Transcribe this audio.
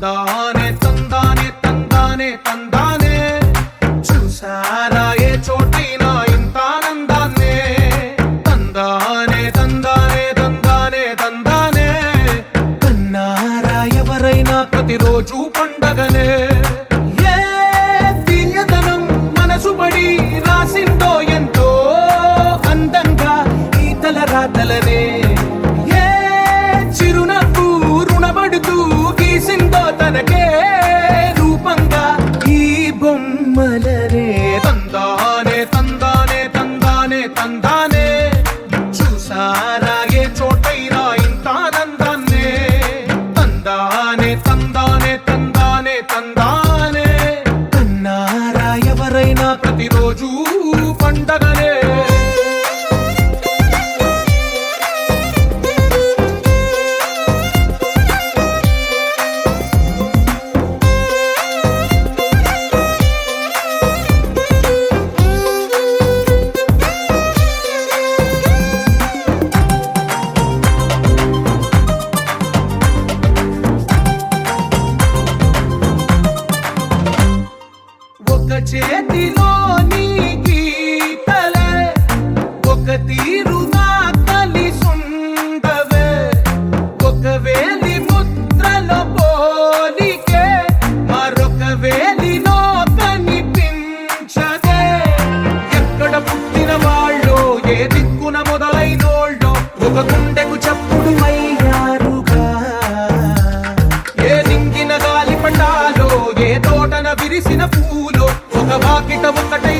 తందానే తందానే తందానే తందానే చూసారా ఏ చోటైనా ఇంత ఆనందాన్నే తందానే తందానే తందానే తందానే కన్నారా ఎవరైనా ప్రతిరోజు పండగనే ఏ తీయదనం మనసు పడి రాసిందో ఎంతో అందంగా ఈ తలరాతలనే ఏ చిరునవ్వు రుణపడుతూ గీసిందో తనకే రూపంగా ఈ బొమ్మలనే తందానే తందానే తందానే తందానే చూసారా ఏ చోటైనా ఇంత ఆనందాన్నే తందానే తందానే తందానే తందానే కన్నారా ఎవరైనా ప్రతిరోజు పండగనే ఒక చేతిలో నీ గీతలే ఒక తీరుగా కలిసుండవే ఒక వేలి ముద్రలో పోలికే మరొక వేలిలో కనిపించదే ఎక్కడ పుట్టిన వాళ్ళో ఏ దిక్కున మొదలైనోళ్ళో ఒక గుండెకు చప్పుడు అయ్యారుగా ఏ నింగిన గాలి పటాలో ఏ తోటన విరిసిన పూలో ఒక వాకిట ఒకటై